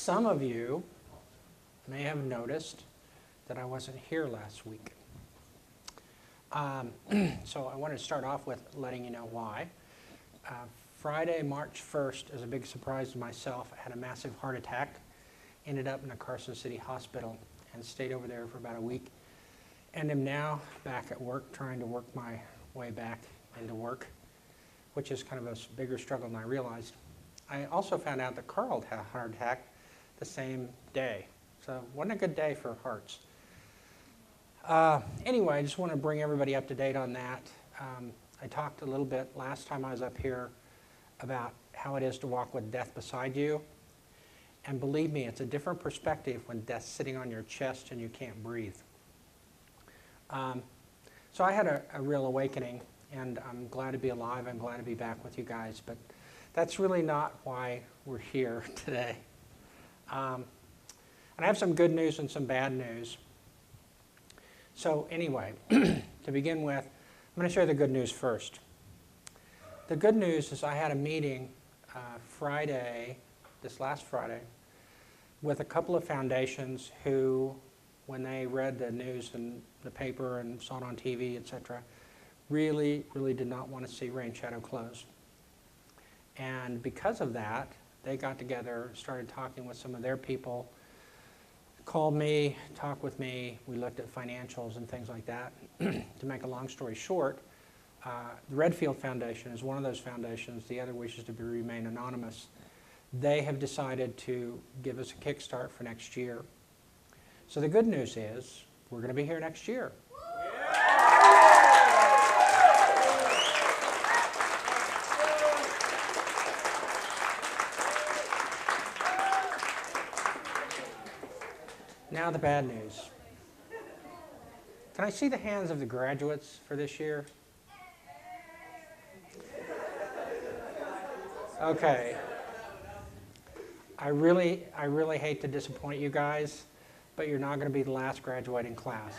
Some of you may have noticed that I wasn't here last week. So I wanted to start off with letting you know why. Friday, March 1st, as a big surprise to myself, I had a massive heart attack, ended up in a Carson City hospital, and stayed over there for about a week. And am now back at work, trying to work my way back into work, which is kind of a bigger struggle than I realized. I also found out that Carl had a heart attack the same day. So wasn't a good day for hearts. Anyway, I just want to bring everybody up to date on that. I talked a little bit last time I was up here about how it is to walk with death beside you. And believe me, it's a different perspective when death's sitting on your chest and you can't breathe. So I had a real awakening, and I'm glad to be alive. I'm glad to be back with you guys. But that's really not why we're here today. And I have some good news and some bad news. So anyway, to begin with, I'm going to share the good news first. The good news is I had a meeting this last Friday, with a couple of foundations who, when they read the news in the paper and saw it on TV, etc., really did not want to see Rainshadow close. And because of that, they got together, started talking with some of their people, called me, talked with me. We looked at financials and things like that. To make a long story short, the Redfield Foundation is one of those foundations. The other wishes to remain anonymous. They have decided to give us a kickstart for next year. So the good news is we're going to be here next year. Now the bad news. Can I see the hands of the graduates for this year? Okay. I really hate to disappoint you guys, but you're not going to be the last graduating class.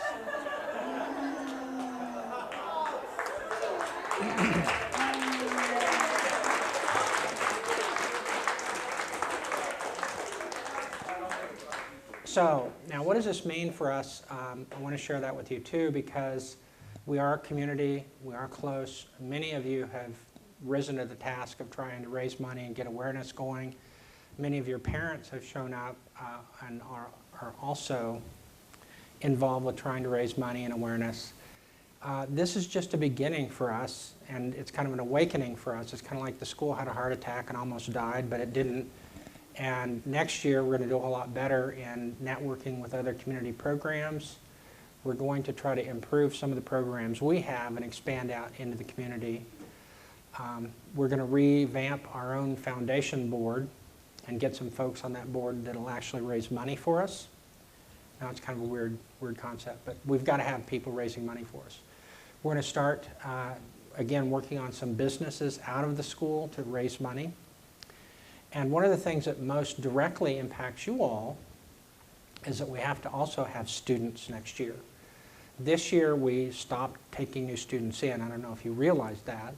So, now what does this mean for us? I want to share that with you too, because we are a community, we are close. Many of you have risen to the task of trying to raise money and get awareness going. Many of your parents have shown up and are also involved with trying to raise money and awareness. This is just a beginning for us, and it's kind of an awakening for us. It's kind of like the school had a heart attack and almost died, but it didn't. And next year, we're going to do a whole lot better in networking with other community programs. We're going to try to improve some of the programs we have and expand out into the community. We're going to revamp our own foundation board and get some folks on that board that will actually raise money for us. Now, it's kind of a weird concept, but we've got to have people raising money for us. We're going to start, again, working on some businesses out of the school to raise money. And one of the things that most directly impacts you all is that we have to also have students next year. This year we stopped taking new students in. I don't know if you realized that.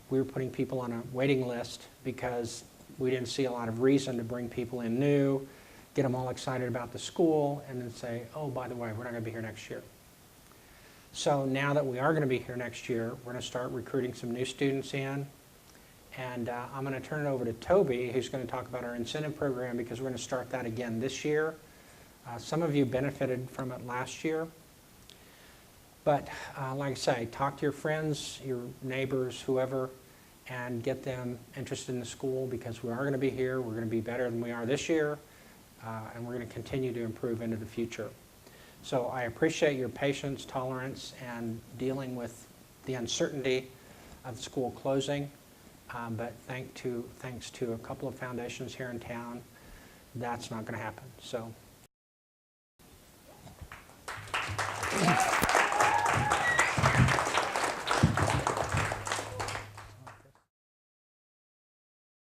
We were putting people on a waiting list because we didn't see a lot of reason to bring people in new, get them all excited about the school, and then say, oh, by the way, we're not going to be here next year. So now that we are going to be here next year, we're going to start recruiting some new students in. And I'm going to turn it over to Toby, who's going to talk about our incentive program, because we're going to start that again this year. Some of you benefited from it last year. But like I say, talk to your friends, your neighbors, whoever, and get them interested in the school, because we are going to be here. We're going to be better than we are this year, and we're going to continue to improve into the future. So I appreciate your patience, tolerance, and dealing with the uncertainty of the school closing. But thanks to a couple of foundations here in town, that's not going to happen. So